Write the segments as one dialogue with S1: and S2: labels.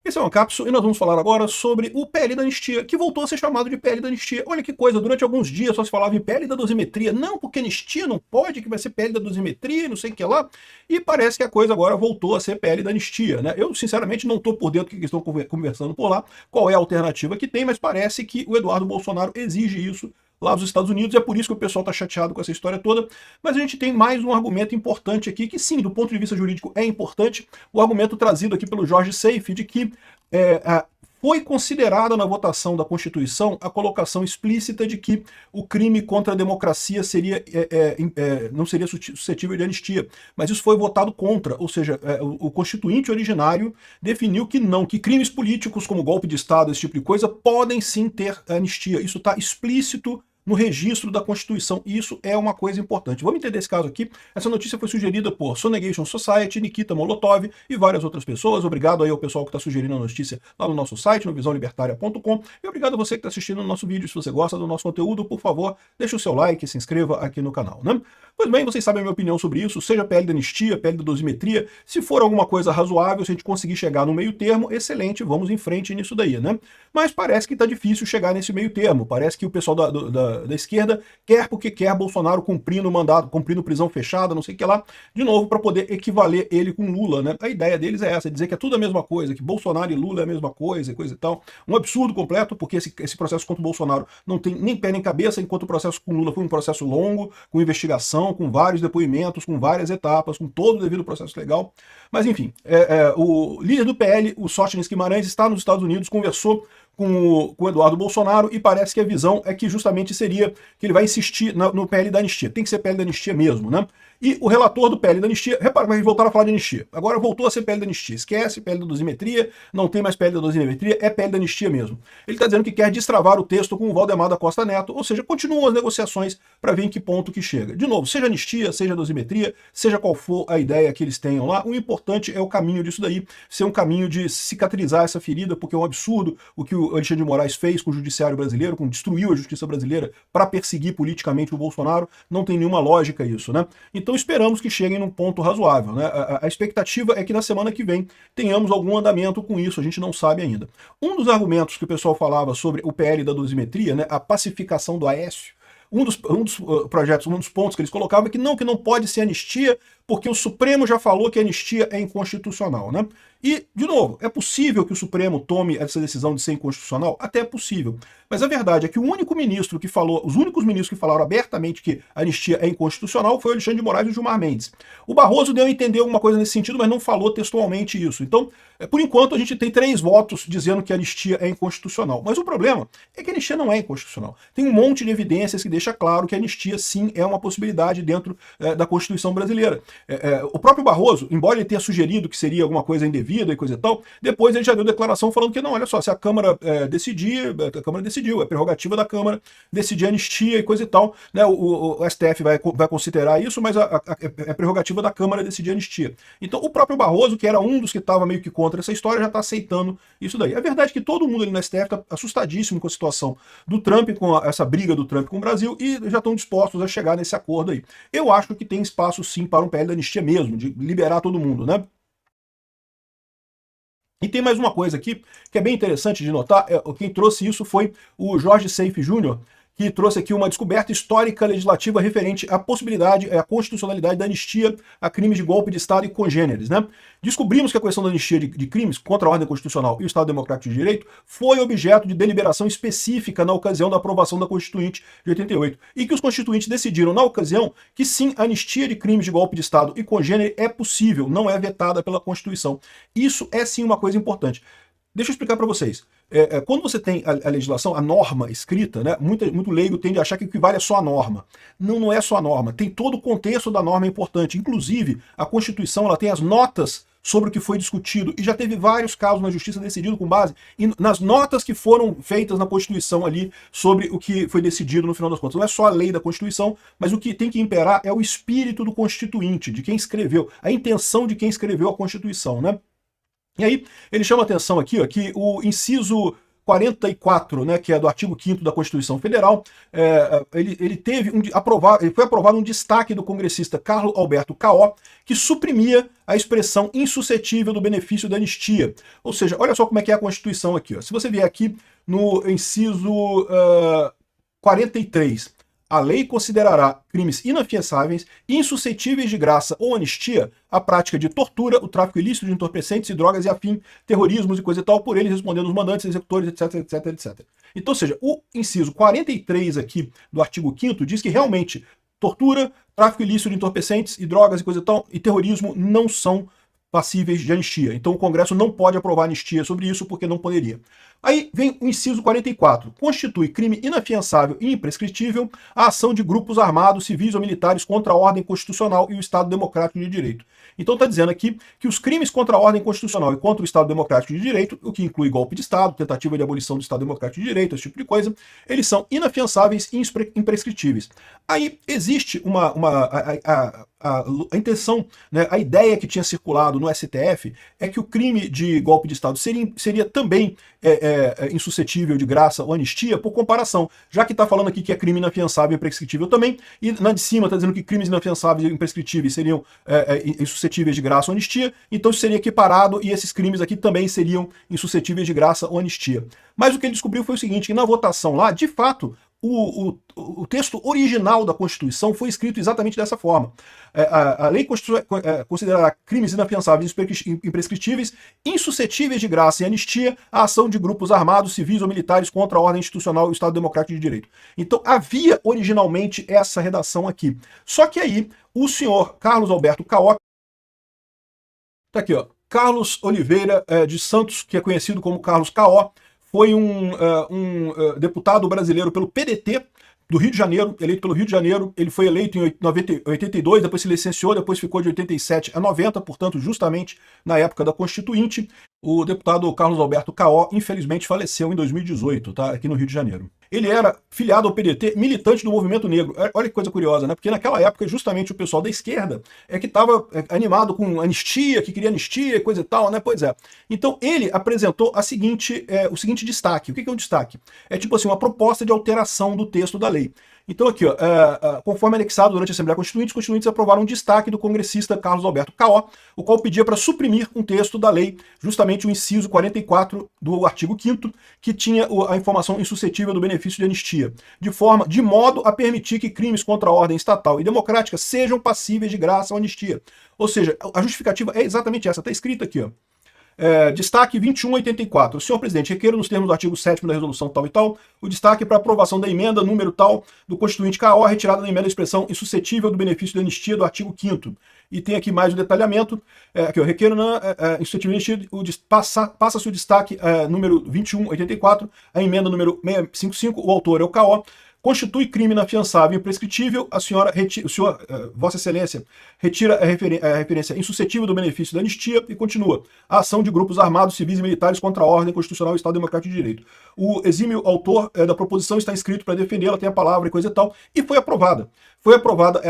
S1: Esse é o Ancapso e nós vamos falar agora sobre o PL da anistia, que voltou a ser chamado de PL da anistia. Olha que coisa, durante alguns dias só se falava em PL da dosimetria. Não, porque anistia não pode, que vai ser PL da dosimetria, não sei o que lá. E parece que a coisa agora voltou a ser PL da anistia, né? Eu, sinceramente, não estou por dentro do que estão conversando por lá, qual é a alternativa que tem, mas parece que o Eduardo Bolsonaro exige isso lá nos Estados Unidos, é por isso que o pessoal está chateado com essa história toda, mas a gente tem mais um argumento importante aqui, que sim, do ponto de vista jurídico é importante, o argumento trazido aqui pelo Jorge Seife, de que foi considerada na votação da Constituição a colocação explícita de que o crime contra a democracia não seria suscetível de anistia, mas isso foi votado contra, ou seja, o constituinte originário definiu que não, que crimes políticos como golpe de Estado, esse tipo de coisa, podem sim ter anistia. Isso está explícito no registro da Constituição, e isso é uma coisa importante. Vamos entender esse caso aqui. Essa notícia foi sugerida por Sonegation Society, Nikita Molotov e várias outras pessoas. Obrigado aí ao pessoal que está sugerindo a notícia lá no nosso site, no visãolibertaria.com, e obrigado a você que está assistindo o nosso vídeo. Se você gosta do nosso conteúdo, por favor, deixe o seu like e se inscreva aqui no canal, né? Pois bem, vocês sabem a minha opinião sobre isso, seja PL da anistia, PL da dosimetria, se for alguma coisa razoável, se a gente conseguir chegar no meio termo, excelente, vamos em frente nisso daí, né? Mas parece que está difícil chegar nesse meio termo, parece que o pessoal da esquerda quer porque quer Bolsonaro cumprindo mandato, cumprindo prisão fechada, não sei o que lá, de novo, para poder equivaler ele com Lula, né? A ideia deles é essa, dizer que é tudo a mesma coisa, que Bolsonaro e Lula é a mesma coisa, e coisa e tal. Um absurdo completo, porque esse processo contra o Bolsonaro não tem nem pé nem cabeça, enquanto o processo com Lula foi um processo longo, com investigação, com vários depoimentos, com várias etapas, com todo o devido processo legal. Mas enfim, o líder do PL, o Sóstenes Guimarães, está nos Estados Unidos, conversou com o Eduardo Bolsonaro, e parece que a visão é que justamente seria que ele vai insistir no PL da anistia. Tem que ser PL da anistia mesmo, né? E o relator do PL da anistia, repara, vai voltar a falar de anistia. Agora voltou a ser PL da anistia. Esquece PL da dosimetria, não tem mais PL da dosimetria, é PL da anistia mesmo. Ele está dizendo que quer destravar o texto com o Valdemar da Costa Neto, ou seja, continuam as negociações para ver em que ponto que chega. De novo, seja anistia, seja dosimetria, seja qual for a ideia que eles tenham lá, o importante é o caminho disso daí, ser um caminho de cicatrizar essa ferida, porque é um absurdo o que o Alexandre de Moraes fez com o judiciário brasileiro, destruiu a justiça brasileira para perseguir politicamente o Bolsonaro. Não tem nenhuma lógica isso, né? Então esperamos que cheguem num ponto razoável, né? A expectativa é que na semana que vem tenhamos algum andamento com isso, a gente não sabe ainda. Um dos argumentos que o pessoal falava sobre o PL da dosimetria, né, a pacificação do Aécio, um dos projetos, um dos pontos que eles colocavam é que não pode ser anistia, porque o Supremo já falou que a anistia é inconstitucional, né? E, de novo, é possível que o Supremo tome essa decisão de ser inconstitucional? Até é possível. Mas a verdade é que o único ministro que falou, os únicos ministros que falaram abertamente que a anistia é inconstitucional foi o Alexandre de Moraes e o Gilmar Mendes. O Barroso deu a entender alguma coisa nesse sentido, mas não falou textualmente isso. Então, por enquanto, a gente tem 3 votos dizendo que a anistia é inconstitucional. Mas o problema é que a anistia não é inconstitucional. Tem um monte de evidências que deixa claro que a anistia, sim, é uma possibilidade dentro da Constituição brasileira. O próprio Barroso, embora ele tenha sugerido que seria alguma coisa indevida e coisa e tal, depois ele já deu declaração falando que não, olha só, se a Câmara decidir, a Câmara decidiu, é prerrogativa da Câmara decidir anistia e coisa e tal, né? O STF vai considerar isso, mas é prerrogativa da Câmara decidir anistia. Então o próprio Barroso, que era um dos que estava meio que contra essa história, já está aceitando isso daí. A verdade é que todo mundo ali no STF está assustadíssimo com a situação do Trump, com essa briga do Trump com o Brasil, e já estão dispostos a chegar nesse acordo aí. Eu acho que tem espaço sim para um PL da anistia mesmo, de liberar todo mundo, né? E tem mais uma coisa aqui que é bem interessante de notar, quem trouxe isso foi o Jorge Seife Júnior, que trouxe aqui uma descoberta histórica legislativa referente à possibilidade, à constitucionalidade da anistia a crimes de golpe de Estado e congêneres, né? Descobrimos que a questão da anistia de crimes contra a ordem constitucional e o Estado Democrático de Direito foi objeto de deliberação específica na ocasião da aprovação da Constituinte de 88, e que os constituintes decidiram na ocasião que sim, a anistia de crimes de golpe de Estado e congênere é possível, não é vetada pela Constituição. Isso é sim uma coisa importante. Deixa eu explicar para vocês. Quando você tem a legislação, a norma escrita, né, muito leigo tende a achar que equivale a só a norma. Não é só a norma, tem todo o contexto da norma importante. Inclusive, a Constituição ela tem as notas sobre o que foi discutido, e já teve vários casos na Justiça decidido com base nas notas que foram feitas na Constituição ali sobre o que foi decidido no final das contas. Não é só a lei da Constituição, mas o que tem que imperar é o espírito do constituinte, de quem escreveu, a intenção de quem escreveu a Constituição, né? E aí, ele chama a atenção aqui, ó, que o inciso 44, né, que é do artigo 5º da Constituição Federal, ele foi aprovado um destaque do congressista Carlos Alberto Caó, que suprimia a expressão insuscetível do benefício da anistia. Ou seja, olha só como é que é a Constituição aqui. Ó. Se você vier aqui no inciso 43, a lei considerará crimes inafiançáveis, insuscetíveis de graça ou anistia, a prática de tortura, o tráfico ilícito de entorpecentes e drogas e afim, terrorismos e coisa e tal, por eles respondendo os mandantes, executores, etc, etc, etc. Então, ou seja, o inciso 43 aqui do artigo 5º diz que realmente tortura, tráfico ilícito de entorpecentes e drogas e coisa e tal, e terrorismo não são passíveis de anistia. Então o Congresso não pode aprovar anistia sobre isso porque não poderia. Aí vem o inciso 44. Constitui crime inafiançável e imprescritível a ação de grupos armados, civis ou militares contra a ordem constitucional e o Estado Democrático de Direito. Então está dizendo aqui que os crimes contra a ordem constitucional e contra o Estado Democrático de Direito, o que inclui golpe de Estado, tentativa de abolição do Estado Democrático de Direito, esse tipo de coisa, eles são inafiançáveis e imprescritíveis. Aí existe a intenção, né, a ideia que tinha circulado no STF é que o crime de golpe de Estado seria também insuscetível de graça ou anistia por comparação, já que está falando aqui que é crime inafiançável e imprescritível também, e na de cima está dizendo que crimes inafiançáveis e imprescritíveis seriam insuscetíveis de graça ou anistia, então isso seria equiparado e esses crimes aqui também seriam insuscetíveis de graça ou anistia. Mas o que ele descobriu foi o seguinte, que na votação lá, de fato, o texto original da Constituição foi escrito exatamente dessa forma. A lei considerará crimes inafiançáveis e imprescritíveis, insuscetíveis de graça e anistia, a ação de grupos armados, civis ou militares contra a ordem institucional e o Estado Democrático de Direito. Então havia originalmente essa redação aqui. Só que aí o senhor Carlos Alberto Caó, tá aqui, ó, Carlos Oliveira de Santos, que é conhecido como Carlos Caó, foi um deputado brasileiro pelo PDT do Rio de Janeiro, eleito pelo Rio de Janeiro. Ele foi eleito em 82, depois se licenciou, depois ficou de 87 a 90, portanto, justamente na época da Constituinte. O deputado Carlos Alberto Caó, infelizmente, faleceu em 2018, tá? Aqui no Rio de Janeiro. Ele era filiado ao PDT, militante do movimento negro. Olha que coisa curiosa, né? Porque naquela época, justamente o pessoal da esquerda que estava animado com anistia, que queria anistia e coisa e tal, né? Pois é. Então ele apresentou o seguinte destaque. O que é um destaque? É tipo assim, uma proposta de alteração do texto da lei. Então aqui, ó, conforme anexado durante a Assembleia Constituinte, os constituintes aprovaram um destaque do congressista Carlos Alberto Caó, o qual pedia para suprimir um texto da lei, justamente o inciso 44 do artigo 5º, que tinha a informação insuscetível do benefício de anistia, de modo a permitir que crimes contra a ordem estatal e democrática sejam passíveis de graça ou anistia. Ou seja, a justificativa é exatamente essa, está escrita aqui, ó. Destaque 2184. Senhor presidente, requeiro nos termos do artigo 7º da resolução tal e tal, o destaque para aprovação da emenda número tal do Constituinte Caó, retirada da emenda da expressão insuscetível do benefício de anistia do artigo 5º. E tem aqui mais o detalhamento, aqui eu requeiro na insuscetível de anistia, passa-se o destaque número 2184, a emenda número 655, o autor é o Caó. Constitui crime inafiançável e imprescritível, Vossa Excelência retira a referência insuscetível do benefício da anistia e continua. A ação de grupos armados, civis e militares contra a ordem constitucional e Estado Democrático de Direito. O exímio autor da proposição está inscrito para defendê-la, tem a palavra e coisa e tal, e foi aprovada. Foi aprovada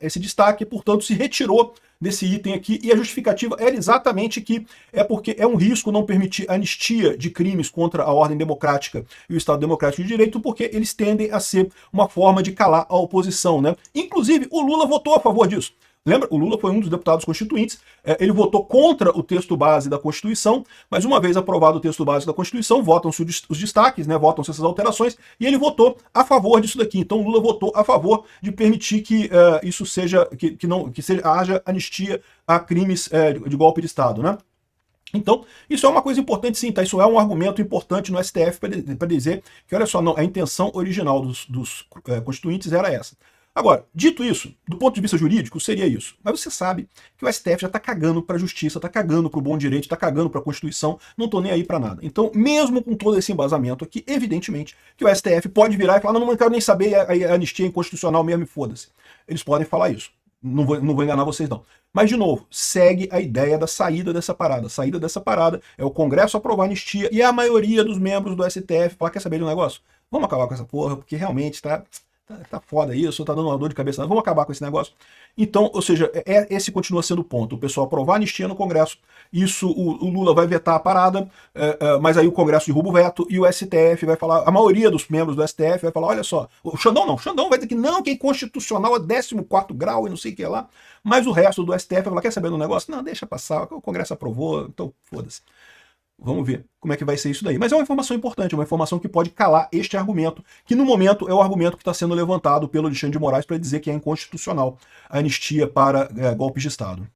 S1: esse destaque, portanto se retirou desse item aqui, e a justificativa era exatamente que é porque é um risco não permitir anistia de crimes contra a ordem democrática e o Estado Democrático de Direito, porque eles tendem a ser uma forma de calar a oposição, né? Inclusive, o Lula votou a favor disso. Lembra? O Lula foi um dos deputados constituintes, ele votou contra o texto base da Constituição, mas uma vez aprovado o texto base da Constituição, votam-se os destaques, né, votam-se essas alterações, e ele votou a favor disso daqui. Então o Lula votou a favor de permitir que isso seja, haja anistia a crimes de golpe de Estado, né? Então, isso é uma coisa importante sim, tá? Isso é um argumento importante no STF para dizer que, olha só, não, a intenção original dos constituintes era essa. Agora, dito isso, do ponto de vista jurídico, seria isso. Mas você sabe que o STF já está cagando para a justiça, está cagando para o bom direito, está cagando para a Constituição, não estou nem aí para nada. Então, mesmo com todo esse embasamento aqui, evidentemente que o STF pode virar e falar, não quero nem saber, a anistia é inconstitucional mesmo e foda-se. Eles podem falar isso. Não vou enganar vocês não. Mas, de novo, segue a ideia da saída dessa parada. A saída dessa parada é o Congresso aprovar a anistia e a maioria dos membros do STF falar, quer saber de um negócio? Vamos acabar com essa porra, porque realmente tá tá foda isso, tá dando uma dor de cabeça, vamos acabar com esse negócio. Então, ou seja, esse continua sendo o ponto. O pessoal aprovar a anistia no Congresso, isso o Lula vai vetar a parada, mas aí o Congresso derruba o veto e o STF vai falar, a maioria dos membros do STF vai falar, olha só, o Xandão não, o Xandão vai dizer que não, que é inconstitucional a 14º grau e não sei o que lá, mas o resto do STF vai falar, quer saber do negócio? Não, deixa passar, o Congresso aprovou, então foda-se. Vamos ver como é que vai ser isso daí. Mas é uma informação importante, uma informação que pode calar este argumento, que no momento é o argumento que está sendo levantado pelo Alexandre de Moraes para dizer que é inconstitucional a anistia para golpes de Estado.